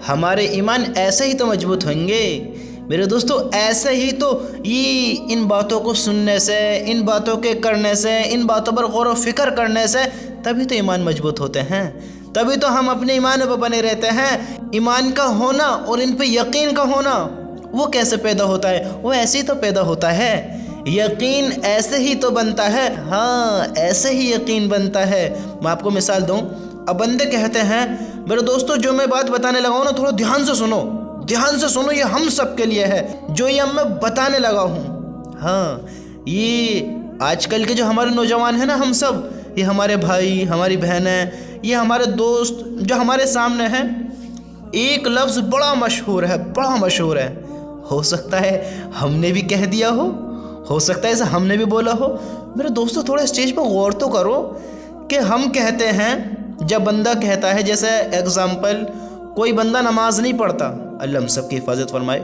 ہمارے ایمان ایسے ہی تو مضبوط ہوں گے میرے دوستو، ایسے ہی تو یہ ان باتوں کو سننے سے، ان باتوں کے کرنے سے، ان باتوں پر غور و فکر کرنے سے تبھی تو ایمان مضبوط ہوتے ہیں، تبھی تو ہم اپنے ایمان پہ بنے رہتے ہیں۔ ایمان کا ہونا اور ان پہ یقین کا ہونا وہ کیسے پیدا ہوتا ہے؟ وہ ایسے ہی تو پیدا ہوتا ہے، یقین ایسے ہی تو بنتا ہے، ہاں ایسے ہی یقین بنتا ہے۔ میں آپ کو مثال دوں، اب بندے کہتے ہیں، میرے دوستو جو میں بات بتانے لگا ہوں نا، تھوڑا دھیان سے سنو، دھیان سے سنو، یہ ہم سب کے لیے ہے جو یہ میں بتانے لگا ہوں۔ ہاں یہ آج کل کے جو ہمارے نوجوان ہیں نا، ہم سب، یہ ہمارے بھائی، ہماری بہنیں، یہ ہمارے دوست جو ہمارے سامنے ہیں، ایک لفظ بڑا مشہور ہے، بڑا مشہور ہے، ہو سکتا ہے ہم نے بھی کہہ دیا ہو سکتا ہے اسے ہم نے بھی بولا ہو۔ میرے دوستو تھوڑا اس چیز پہ غور تو کرو کہ ہم کہتے ہیں، جب بندہ کہتا ہے، جیسے ایگزامپل کوئی بندہ نماز نہیں پڑھتا، اللہ ہم سب کی حفاظت فرمائے،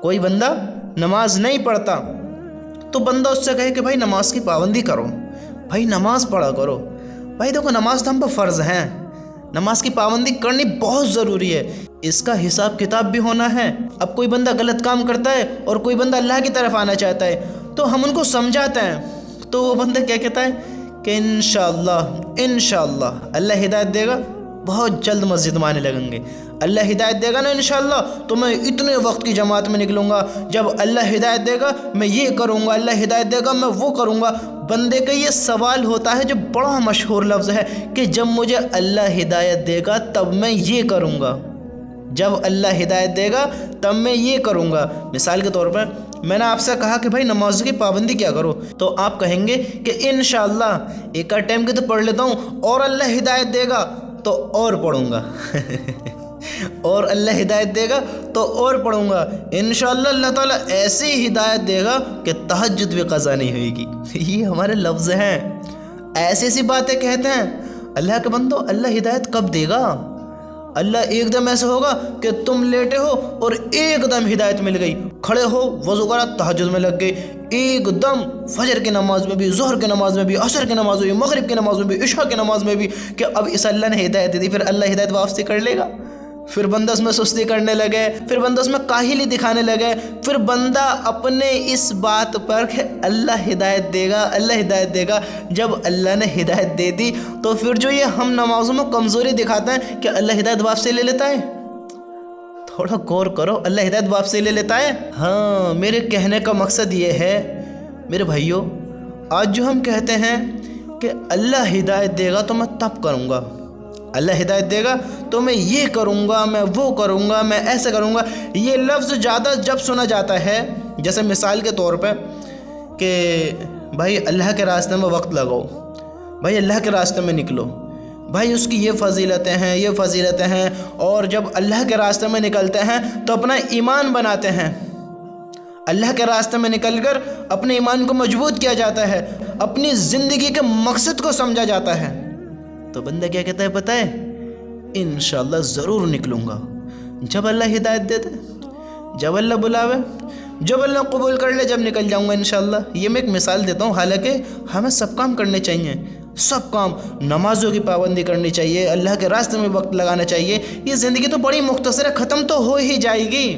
کوئی بندہ نماز نہیں پڑھتا تو بندہ اس سے کہے کہ بھائی نماز کی پابندی کرو، بھائی نماز پڑھا کرو، بھائی دیکھو نماز تو ہم پہ فرض ہیں، نماز کی پابندی کرنی بہت ضروری ہے، اس کا حساب کتاب بھی ہونا ہے۔ اب کوئی بندہ غلط کام کرتا ہے اور کوئی بندہ اللہ کی طرف آنا چاہتا ہے تو ہم ان کو سمجھاتے ہیں، تو وہ بندہ کیا کہتا ہے کہ انشاءاللہ اللہ ہدایت دے گا، بہت جلد مسجد میں آنے لگیں گے، اللہ ہدایت دے گا نا انشاءاللہ تو میں اتنے وقت کی جماعت میں نکلوں گا، جب اللہ ہدایت دے گا میں یہ کروں گا، اللہ ہدایت دے گا میں وہ کروں گا۔ بندے کا یہ سوال ہوتا ہے جو بڑا مشہور لفظ ہے کہ جب مجھے اللہ ہدایت دے گا تب میں یہ کروں گا، جب اللہ ہدایت دے گا تب میں یہ کروں گا۔ مثال کے طور پر میں نے آپ سے کہا کہ بھائی نماز کی پابندی کیا کرو، تو آپ کہیں گے کہ انشاءاللہ ایک آدھ ٹائم کی تو پڑھ لیتا ہوں، اور اللہ ہدایت دے گا تو اور پڑھوں گا اور اللہ ہدایت دے گا تو اور پڑھوں گا، انشاءاللہ اللہ تعالیٰ ایسی ہدایت دے گا کہ تہجد بھی قضا نہیں ہوئے گی۔ یہ ہمارے لفظ ہیں، ایسی ایسی باتیں کہتے ہیں۔ اللہ کے بندو، اللہ ہدایت کب دے گا؟ اللہ ایک دم ایسا ہوگا کہ تم لیٹے ہو اور ایک دم ہدایت مل گئی، کھڑے ہو وضو کرا تہجد میں لگ گئے، ایک دم فجر کی نماز میں بھی، ظہر کی نماز میں بھی، عصر کی نماز میں بھی، مغرب کی نماز میں بھی، عشاء کی نماز میں بھی، کہ اب اس اللہ نے ہدایت دے دی، پھر اللہ ہدایت واپسی کر لے گا؟ پھر بندہ اس میں سستی کرنے لگے، پھر بندہ اس میں کاہلی دکھانے لگے، پھر بندہ اپنے اس بات پر کہ اللہ ہدایت دے گا، اللہ ہدایت دے گا، جب اللہ نے ہدایت دے دی تو پھر جو یہ ہم نمازوں میں کمزوری دکھاتے ہیں کہ اللہ ہدایت واپسی لے لیتا ہے۔ تھوڑا غور کرو، اللہ ہدایت واپسی لے لیتا ہے؟ ہاں، میرے کہنے کا مقصد یہ ہے میرے بھائیوں، آج جو ہم کہتے ہیں کہ اللہ ہدایت دے گا تو میں تب کروں گا، اللہ ہدایت دے گا تو میں یہ کروں گا، میں وہ کروں گا، میں ایسے کروں گا، یہ لفظ زیادہ جب سنا جاتا ہے، جیسے مثال کے طور پہ کہ بھائی اللہ کے راستے میں وقت لگاؤ، بھائی اللہ کے راستے میں نکلو، بھائی اس کی یہ فضیلتیں ہیں، یہ فضیلتیں ہیں، اور جب اللہ کے راستے میں نکلتے ہیں تو اپنا ایمان بناتے ہیں، اللہ کے راستے میں نکل کر اپنے ایمان کو مضبوط کیا جاتا ہے، اپنی زندگی کے مقصد کو سمجھا جاتا ہے، تو بندہ کیا کہتا ہے پتہ ہے؟ انشاءاللہ ضرور نکلوں گا، جب اللہ ہدایت دے دے، جب اللہ بلاوے، جب اللہ قبول کر لے، جب نکل جاؤں گا انشاءاللہ۔ یہ میں ایک مثال دیتا ہوں، حالانکہ ہمیں سب کام کرنے چاہیے، سب کام، نمازوں کی پابندی کرنی چاہیے، اللہ کے راستے میں وقت لگانا چاہیے۔ یہ زندگی تو بڑی مختصر ہے، ختم تو ہو ہی جائے گی،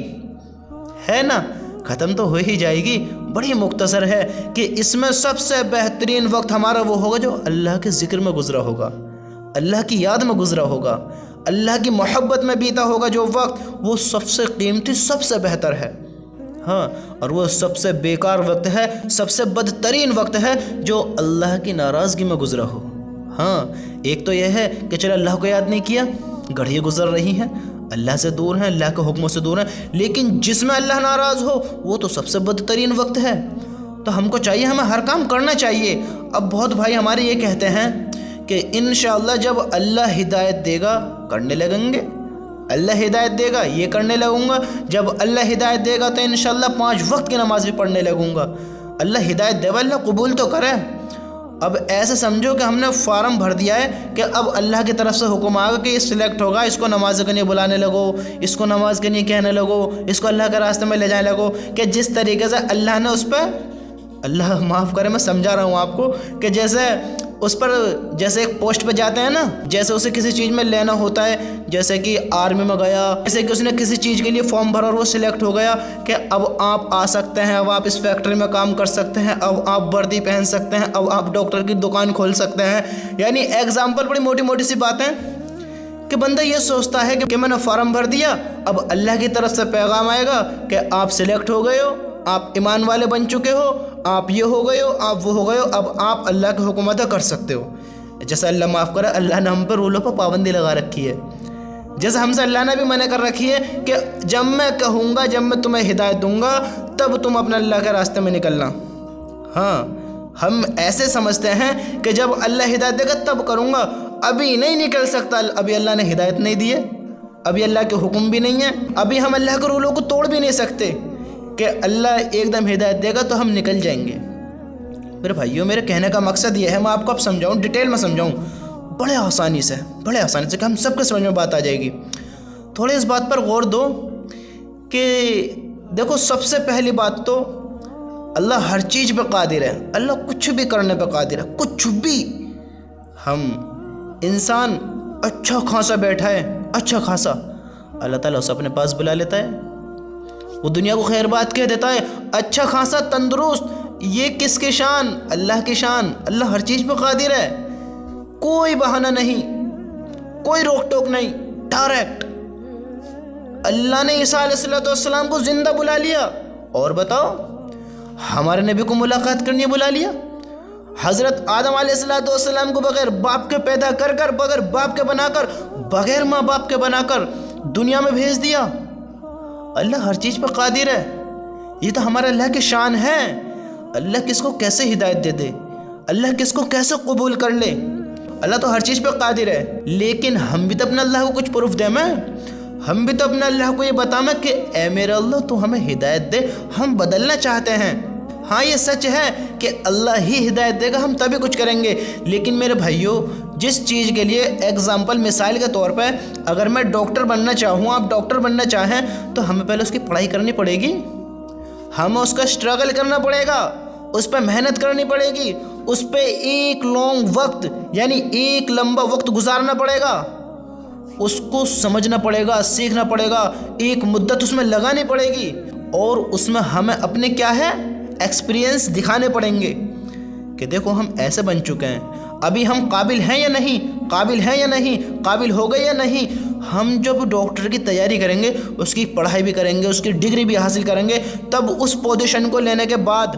ہے نا؟ ختم تو ہو ہی جائے گی، بڑی مختصر ہے، کہ اس میں سب سے بہترین وقت ہمارا وہ ہوگا جو اللہ کے ذکر میں گزرا ہوگا، اللہ کی یاد میں گزرا ہوگا، اللہ کی محبت میں بیتا ہوگا جو وقت، وہ سب سے قیمتی، سب سے بہتر ہے۔ ہاں، اور وہ سب سے بیکار وقت ہے، سب سے بدترین وقت ہے جو اللہ کی ناراضگی میں گزرا ہو۔ ہاں، ایک تو یہ ہے کہ چلو اللہ کو یاد نہیں کیا، گھڑیاں گزر رہی ہیں، اللہ سے دور ہیں، اللہ کے حکموں سے دور ہیں، لیکن جس میں اللہ ناراض ہو وہ تو سب سے بدترین وقت ہے۔ تو ہم کو چاہیے، ہمیں ہر کام کرنا چاہیے۔ اب بہت بھائی ہمارے یہ کہتے ہیں کہ انشاءاللہ جب اللہ ہدایت دے گا کرنے لگیں گے، اللہ ہدایت دے گا یہ کرنے لگوں گا، جب اللہ ہدایت دے گا تو انشاءاللہ 5 وقت کی نماز بھی پڑھنے لگوں گا۔ اللہ ہدایت دے گا، اللہ قبول تو کرے۔ اب ایسے سمجھو کہ ہم نے فارم بھر دیا ہے کہ اب اللہ کی طرف سے حکم آگا کہ یہ سلیکٹ ہوگا، اس کو نماز کے لیے بلانے لگو، اس کو نماز کے لیے کہنے لگو، اس کو اللہ کے راستے میں لے جانے لگو، کہ جس طریقے سے اللہ نے اس پہ، اللہ معاف کرے میں سمجھا رہا ہوں آپ کو، کہ جیسے उस पर जैसे एक पोस्ट पे जाते हैं ना, जैसे उसे किसी चीज़ में लेना होता है, जैसे कि आर्मी में गया, जैसे कि उसने किसी चीज़ के लिए फॉर्म भरा और वो सिलेक्ट हो गया कि अब आप आ सकते हैं, अब आप इस फैक्ट्री में काम कर सकते हैं, अब आप वर्दी पहन सकते हैं, अब आप डॉक्टर की दुकान खोल सकते हैं। यानी एग्जाम्पल बड़ी मोटी मोटी सी बातें कि बंदा ये सोचता है कि मैंने फॉर्म भर दिया, अब अल्लाह की तरफ से पैगाम आएगा कि आप सिलेक्ट हो गए हो, आप ईमान वाले बन चुके हो, आप ये हो गए हो, आप वो हो गए हो, अब आप अल्लाह के हुक्म अदा कर सकते हो। जैसे अल्लाह माफ़ करे, अल्लाह ने हम पर रूलों पर पाबंदी लगा रखी है। जैसे हमसे अल्लाह ने भी मना कर रखी है कि जब मैं कहूँगा, जब मैं तुम्हें हिदायत दूँगा, तब तुम अपने अल्लाह के रास्ते में निकलना। हाँ, हम ऐसे समझते हैं कि जब अल्लाह हिदायत देगा तब करूँगा, अभी नहीं निकल सकता। अभी अल्लाह ने हिदायत नहीं दी है, अभी अल्लाह के हुक्म भी नहीं है, अभी हम अल्लाह के रूलों को तोड़ भी नहीं सकते कि अल्लाह एकदम हिदायत देगा तो हम निकल जाएंगे। मेरे भाइयों, मेरे कहने का मकसद ये है, मैं आपको अब समझाऊँ, डिटेल में समझाऊँ, बड़े आसानी से कि हम सबके समझ में बात आ जाएगी। थोड़े इस बात पर गौर दो कि देखो, सबसे पहली बात तो अल्लाह हर चीज़ पे कादिर है, अल्लाह कुछ भी करने पे कादिर है, कुछ भी। हम इंसान अच्छा खासा बैठा है, अच्छा खासा, अल्लाह ताला उसे अपने पास बुला लेता है, वो दुनिया को खैर बात कह देता है, अच्छा खासा तंदुरुस्त। ये किसकी शान? अल्लाह की शान। अल्लाह हर चीज़ पे कादिर है, कोई बहाना नहीं, कोई रोक टोक नहीं, डायरेक्ट। अल्लाह ने ईसा अलैहिस्सलाम को जिंदा बुला लिया, और बताओ हमारे नबी को मुलाकात करने बुला लिया। हज़रत आदम अलैहिस्सलाम को बगैर बाप के पैदा कर कर, बगैर बाप के बनाकर, बगैर माँ बाप के बनाकर दुनिया में भेज दिया। अल्लाह हर चीज़ पर कादिर है, ये तो हमारे अल्लाह की शान है। अल्लाह किसको कैसे हिदायत दे दे, अल्लाह किसको कैसे कबूल कर ले, अल्लाह तो हर चीज़ पर कादिर है। लेकिन हम भी तो अपने अल्लाह को कुछ प्रूफ दे, हम भी तो अपने अल्लाह को ये बताना कि ए मेरे अल्लाह तू हमें हिदायत दे, हम बदलना चाहते हैं। हाँ, ये सच है कि अल्लाह ही हिदायत देगा, हम तभी कुछ करेंगे। लेकिन मेरे भाइयों, जिस चीज़ के लिए एग्जाम्पल मिसाल के तौर पे अगर मैं डॉक्टर बनना चाहूँ, आप डॉक्टर बनना चाहें, तो हमें पहले उसकी पढ़ाई करनी पड़ेगी, हमें उसका स्ट्रगल करना पड़ेगा, उस पर मेहनत करनी पड़ेगी, उस पर एक लॉन्ग वक्त यानी एक लंबा वक्त गुजारना पड़ेगा, उसको समझना पड़ेगा, सीखना पड़ेगा, एक मुद्दत उसमें लगानी पड़ेगी, और उसमें हमें अपने क्या है एक्सपीरियंस दिखाने पड़ेंगे कि देखो हम ऐसे बन चुके हैं, अभी हम काबिल हैं या नहीं, काबिल हैं या नहीं, काबिल हो गए या नहीं। हम जब डॉक्टर की तैयारी करेंगे, उसकी पढ़ाई भी करेंगे, उसकी डिग्री भी हासिल करेंगे, तब उस पोजीशन को लेने के बाद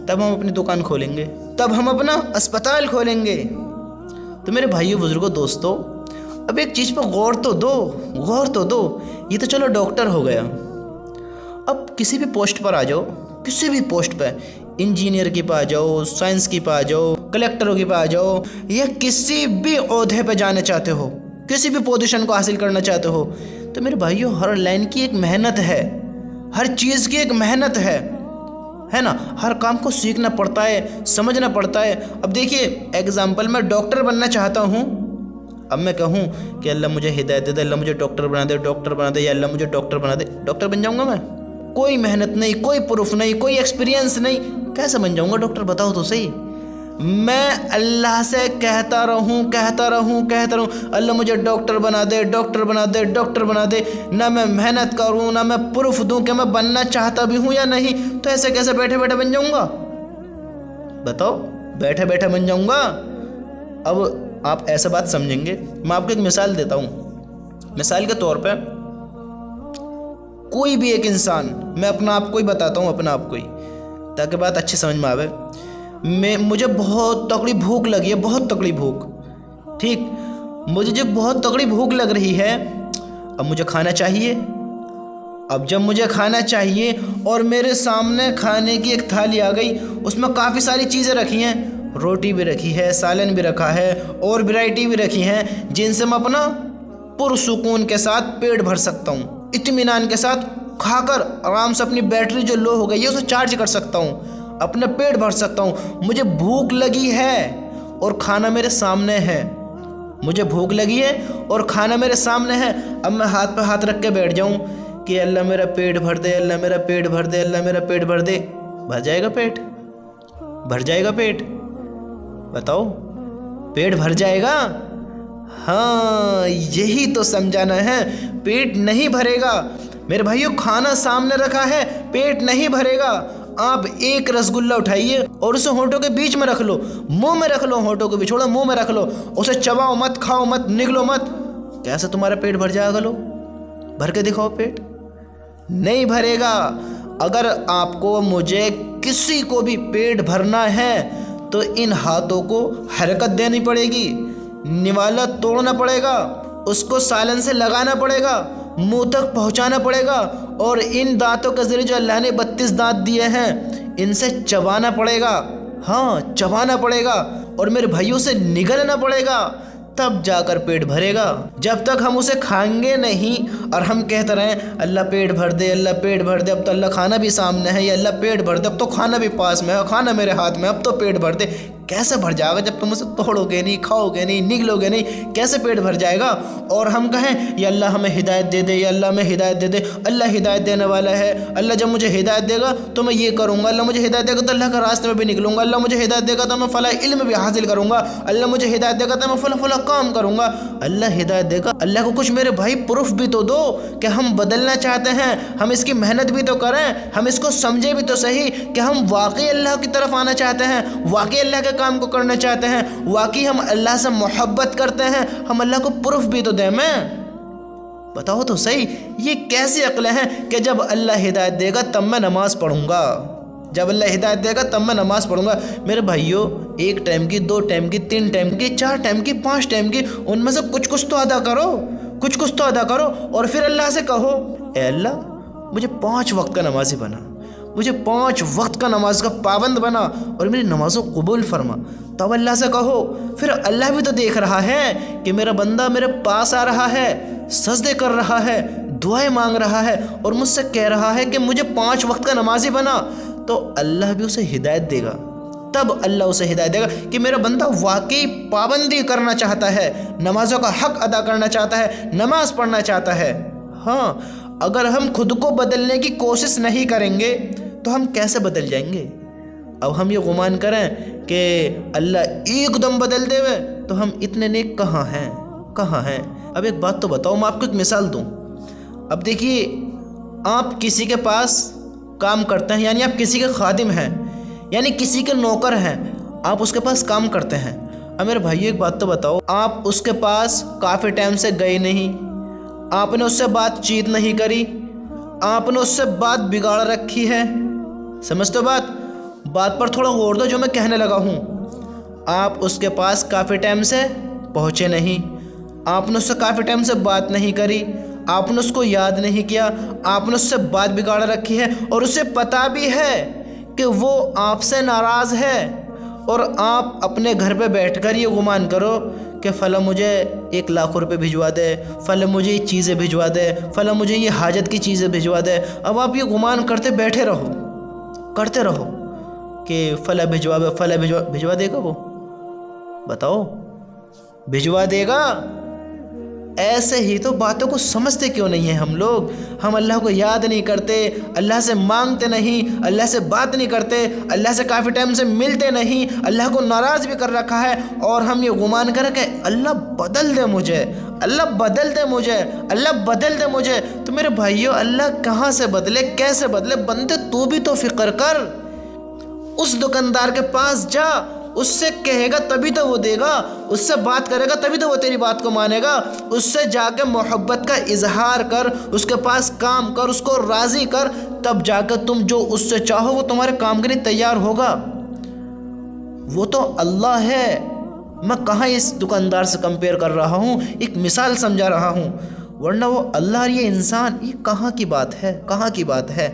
तब हम अपनी दुकान खोलेंगे, तब हम अपना अस्पताल खोलेंगे। तो मेरे भाइयों, बुजुर्गों, दोस्तों, अब एक चीज़ पर गौर तो दो। ये तो चलो डॉक्टर हो गया, अब किसी भी पोस्ट पर आ जाओ, किसी भी पोस्ट पर, इंजीनियर की पे आ जाओ, साइंस की पे आ जाओ, कलेक्टरों की पे आ जाओ, या किसी भी ओहदे पे जाना चाहते हो, किसी भी पोजीशन को हासिल करना चाहते हो, तो मेरे भाइयों हर लाइन की एक मेहनत है, हर चीज़ की एक मेहनत है ना। हर काम को सीखना पड़ता है, समझना पड़ता है। अब देखिए एग्जाम्पल, मैं डॉक्टर बनना चाहता हूँ, अब मैं कहूँ कि अल्लाह मुझे हिदायत दे दे, अल्लाह मुझे डॉक्टर बना दे, या अल्लाह मुझे डॉक्टर बना दे, डॉक्टर बन जाऊँगा मैं? कोई मेहनत नहीं, कोई प्रूफ नहीं, कोई एक्सपीरियंस नहीं, कैसे बन जाऊँगा डॉक्टर? बताओ तो सही। मैं अल्लाह से कहता रहूँ, अल्लाह मुझे डॉक्टर बना दे, ना मैं मेहनत करूँ, ना मैं प्रूफ दूँ कि मैं बनना चाहता भी हूँ या नहीं, तो ऐसे कैसे बैठे बैठे बन जाऊँगा? बताओ, बैठे बैठे बन जाऊँगा? अब आप ऐसा बात समझेंगे, मैं आपको एक मिसाल देता हूँ। मिसाल के तौर पर कोई भी एक इंसान, मैं अपना आप को ही बताता हूँ, अपना आप को ही, ताकि बात अच्छी समझ में आवे। मुझे बहुत तगड़ी भूख लगी है, बहुत तगड़ी भूख, ठीक, मुझे जब बहुत तगड़ी भूख लग रही है, अब मुझे खाना चाहिए। अब जब मुझे खाना चाहिए और मेरे सामने खाने की एक थाली आ गई, उसमें काफ़ी सारी चीज़ें रखी हैं, रोटी भी रखी है, सालन भी रखा है, और वैरायटी भी रखी हैं, जिनसे मैं अपना पुरसुकून के साथ पेट भर सकता हूँ, इत्मीनान के साथ खाकर आराम से अपनी बैटरी जो लो हो गई है उसे चार्ज कर सकता हूँ, अपना पेट भर सकता हूँ। मुझे भूख लगी है और खाना मेरे सामने है, मुझे भूख लगी है और खाना मेरे सामने है। अब मैं हाथ पे हाथ रख के बैठ जाऊँ कि अल्लाह मेरा पेट भर दे, अल्लाह मेरा पेट भर दे, अल्लाह मेरा पेट भर दे, भर जाएगा पेट? भर जाएगा पेट? बताओ, पेट भर जाएगा? हाँ, यही तो समझाना है, पेट नहीं भरेगा। मेरे भाइयों, खाना सामने रखा है, पेट नहीं भरेगा। आप एक रसगुल्ला उठाइए और उसे होंठों के बीच में रख लो, मुंह में रख लो, होंठों के बीच छोड़ो, मुंह में रख लो, उसे चबाओ मत, खाओ मत, निगलो मत। कैसे तुम्हारा पेट भर जाएगा? लो भर के दिखाओ, पेट नहीं भरेगा। अगर आपको मुझे किसी को भी पेट भरना है तो इन हाथों को हरकत देनी पड़ेगी, निवाला तोड़ना पड़ेगा, उसको सालन से लगाना पड़ेगा, मुंह तक पहुंचाना पड़ेगा, और इन दांतों के जरिए जो अल्लाह ने 32 दांत दिए हैं इनसे चबाना पड़ेगा। हाँ, चबाना पड़ेगा, और मेरे भाइयों से निगलना पड़ेगा, तब जाकर पेट भरेगा। जब तक हम उसे खाएंगे नहीं और हम कहते रहें अल्लाह पेट भर दे, अल्लाह पेट भर दे, अब तो अल्लाह खाना भी सामने है, या अल्लाह पेट भर दे, अब तो खाना भी पास में है, खाना मेरे हाथ में, अब तो पेट भर दे। कैसे भर जाएगा जब तुम उसे तोड़ोगे नहीं, खाओगे नहीं, निगलोगे नहीं? कैसे पेट भर जाएगा? और हम कहें या अल्लाह हमें हिदायत दे दे, या अल्लाह हमें हिदायत दे दे, अल्लाह हिदायत देने वाला है, अल्लाह जब मुझे हिदायत देगा तो मैं ये करूँगा, अल्लाह मुझे हिदायत देगा तो अल्लाह के रास्ते में भी निकलूँगा, अल्लाह मुझे हिदायत देगा तो मैं फ़ला इल्म भी हासिल करूँगा, अल्लाह मुझे हिदायत देगा तो मैं फ़ला काम करूँगा। अल्लाह हिदायत देगा। अल्लाह को कुछ मेरे भाई प्रूफ भी तो दो कि हम बदलना चाहते हैं, हम इसकी मेहनत भी तो करें, हम इसको समझे भी तो सही कि हम वाकई अल्लाह की तरफ आना चाहते हैं, वाकई अल्लाह के काम को करना चाहते हैं, वाकई हम अल्लाह से मोहब्बत करते हैं। हम अल्लाह को प्रूफ भी तो दें। मैं बताओ तो सही, ये कैसी अक्लें हैं कि जब अल्लाह हिदायत देगा तब मैं नमाज पढ़ूंगा, जब अल्लाह हिदायत देगा तब मैं नमाज पढ़ूंगा। मेरे भाइयों, 1 टाइम की, 2 टाइम की, 3 टाइम की, 4 टाइम की, 5 टाइम की, उनमें से कुछ तो अदा करो, कुछ तो अदा करो, और फिर अल्लाह से कहो ए अल्लाह मुझे 5 वक्त का नमाजी बना, मुझे 5 वक्त का नमाज का पाबंद बना, और मेरी नमाज़ों को कबूल फरमा। तब अल्लाह से कहो। फिर अल्लाह भी तो देख रहा है कि मेरा बंदा मेरे पास आ रहा है, सजदे कर रहा है, दुआएं मांग रहा है, और मुझसे कह रहा है कि मुझे 5 वक्त का नमाजी बना, तो अल्लाह भी उसे हिदायत देगा। तब अल्लाह उसे हिदायत देगा कि मेरा बंदा वाकई पाबंदी करना चाहता है, नमाज़ों का हक अदा करना चाहता है, नमाज पढ़ना चाहता है। हाँ, अगर हम खुद को बदलने की कोशिश नहीं करेंगे तो हम कैसे बदल जाएंगे? अब हम ये गुमान करें कि अल्लाह एकदम बदल देवे तो हम इतने नेक कहाँ हैं, कहाँ हैं? अब एक बात तो बताओ, मैं आपको एक मिसाल दूँ। अब देखिए, आप किसी के पास काम करते हैं, यानी आप किसी के खादिम हैं, यानी किसी के नौकर हैं, आप उसके पास काम करते हैं। अब मेरे भाइयों एक बात तो बताओ, आप उसके पास काफ़ी टाइम से गए नहीं, आपने उससे बातचीत नहीं करी, आपने उससे बात बिगाड़ रखी है। समझते हो बात पर थोड़ा गौर दो जो मैं कहने लगा हूँ। आप उसके पास काफ़ी टाइम से पहुँचे नहीं, आपने उससे काफ़ी टाइम से बात नहीं करी, आपने उसको याद नहीं किया, आपने उससे बात बिगाड़ रखी है, और उसे पता भी है कि वो आपसे नाराज़ है, और आप अपने घर पे बैठकर ये गुमान करो कि फ़ला मुझे 1 लाख रुपए भिजवा दे, फ़ला मुझे ये चीज़ें भिजवा दे, फ़ला मुझे ये हाजत की चीज़ें भिजवा दे। अब आप ये गुमान करते बैठे रहो, करते रहो कि फ़ला भिजवा देगा वो? बताओ, भिजवा देगा? ऐसे ही तो बातों को समझते क्यों नहीं है हम लोग? हम अल्लाह को याद नहीं करते, अल्लाह से मांगते नहीं, अल्लाह से बात नहीं करते, अल्लाह से काफ़ी टाइम से मिलते नहीं, अल्लाह को नाराज़ भी कर रखा है, और हम ये गुमान करें कि अल्लाह बदल दे मुझे, अल्लाह बदल दे मुझे, अल्लाह बदल दे मुझे। तो मेरे भाइयों, अल्लाह कहाँ से बदले, कैसे बदले? बंदे तू भी तो फ़िक्र कर, उस दुकानदार के पास जा, उससे कहेगा तभी तो वो देगा, उससे बात करेगा तभी तो वो तेरी बात को मानेगा, उससे जाके मोहब्बत का इजहार कर, उसके पास काम कर, उसको राज़ी कर, तब जाकर तुम जो उससे चाहो वो तुम्हारे काम के लिए तैयार होगा। वो तो अल्लाह है, मैं कहाँ इस दुकानदार से कंपेयर कर रहा हूँ, एक मिसाल समझा रहा हूँ, वरना वो अल्लाह और ये इंसान, ये कहाँ की बात है, कहाँ की बात है?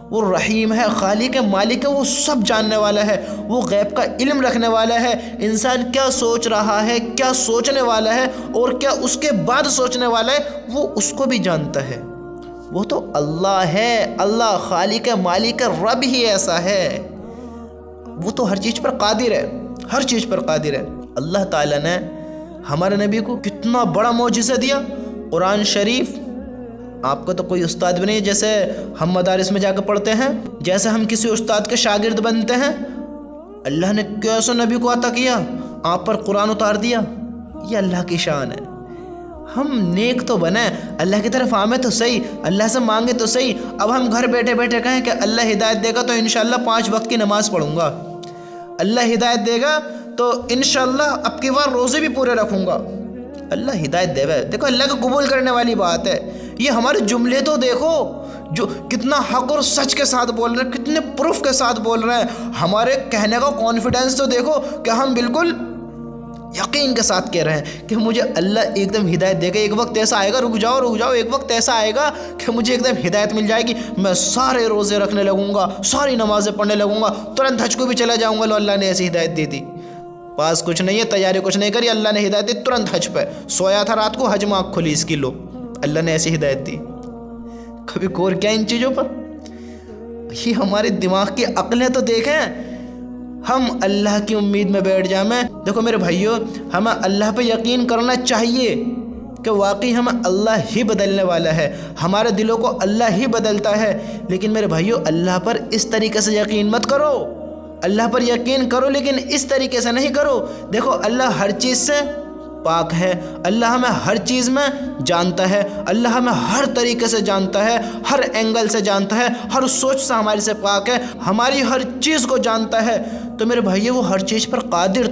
वो रहीम है, खालिक है, मालिक है, वो सब जानने वाला है, वो गैब का इल्म रखने वाला है। इंसान क्या सोच रहा है, क्या सोचने वाला है, और क्या उसके बाद सोचने वाला है, वो उसको भी जानता है। वो तो अल्लाह है, अल्लाह खालिक है, मालिक है, रब ही ऐसा है। वो तो हर चीज़ पर कादिर है, हर चीज़ पर कादिर है। अल्लाह ताला ने हमारे नबी को कितना बड़ा मौजिज़ा दिया, कुरान शरीफ। आपका तो कोई उस्ताद भी नहीं, जैसे हम मदारिस में जाकर पढ़ते हैं, जैसे हम किसी उस्ताद के शागिर्द बनते हैं। अल्लाह ने कैसे नबी को अता किया, آپ پر قرآن اتار دیا، یہ اللہ کی شان ہے۔ ہم نیک تو بنیں، اللہ کی طرف آمیں تو صحیح، اللہ سے مانگے تو صحیح۔ اب ہم گھر بیٹھے بیٹھے کہیں کہ اللہ ہدایت دے گا تو انشاءاللہ 5 وقت کی نماز پڑھوں گا، اللہ ہدایت دے گا تو انشاءاللہ اب کی بار روزے بھی پورے رکھوں گا۔ اللہ ہدایت دے گا، دیکھو اللہ کو قبول کرنے والی بات ہے۔ یہ ہمارے جملے تو دیکھو جو کتنا حق اور سچ کے ساتھ بول رہے ہیں، کتنے پروف کے ساتھ بول رہے ہیں۔ ہمارے کہنے کا کانفیڈنس تو دیکھو کہ ہم بالکل یقین کے ساتھ کہہ رہے ہیں کہ مجھے اللہ ایک دم ہدایت دے گا، ایک وقت ایسا آئے گا، رک جاؤ، ایک وقت ایسا آئے گا کہ مجھے ایک دم ہدایت مل جائے گی، میں سارے روزے رکھنے لگوں گا، ساری نمازیں پڑھنے لگوں گا، ترنت حج کو بھی چلا جاؤں گا۔ لو اللہ نے ایسی ہدایت دی تھی، پاس کچھ نہیں ہے، تیاری کچھ نہیں کری، اللہ نے ہدایت دی، ترنت حج پہ سویا تھا رات کو، حج میں آنکھ کھلی اس کی، لو اللہ نے ایسی ہدایت دی۔ کبھی غور کیا ان چیزوں پر؟ یہ ہمارے دماغ کی عقلیں تو دیکھیں، ہم اللہ کی امید میں بیٹھ جائیں۔ دیکھو میرے بھائیوں، ہمیں اللہ پہ یقین کرنا چاہیے کہ واقعی ہمیں اللہ ہی بدلنے والا ہے، ہمارے دلوں کو اللہ ہی بدلتا ہے۔ لیکن میرے بھائیوں، اللہ پر اس طریقے سے یقین مت کرو، اللہ پر یقین کرو لیکن اس طریقے سے نہیں کرو۔ دیکھو اللہ ہر چیز سے پاک ہے، اللہ ہمیں ہر چیز میں جانتا ہے، اللہ ہمیں ہر طریقے سے جانتا ہے، ہر اینگل سے جانتا ہے، ہر سوچ سے ہمارے سے پاک ہے، ہماری ہر چیز کو جانتا ہے۔ تو میرے بھائیو، وہ ہر چیز پر قادر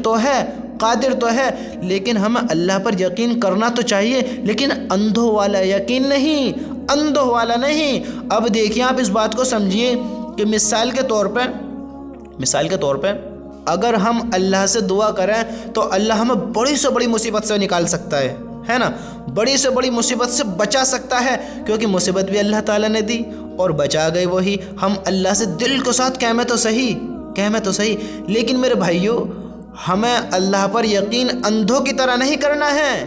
تو ہے، لیکن ہمیں اللہ پر یقین کرنا تو چاہیے، لیکن اندھوں والا یقین نہیں، اندھوں والا نہیں۔ اب دیکھیے آپ اس بات کو سمجھیے کہ مثال کے طور پہ اگر ہم اللہ سے دعا کریں تو اللہ ہمیں بڑی سے بڑی مصیبت سے نکال سکتا ہے نا، بڑی سے بڑی مصیبت سے بچا سکتا ہے، کیونکہ مصیبت بھی اللہ تعالیٰ نے دی اور بچا گئے وہی۔ ہم اللہ سے دل کے ساتھ کہمیں تو صحیح، لیکن میرے بھائیوں، ہمیں اللہ پر یقین اندھوں کی طرح نہیں کرنا ہے۔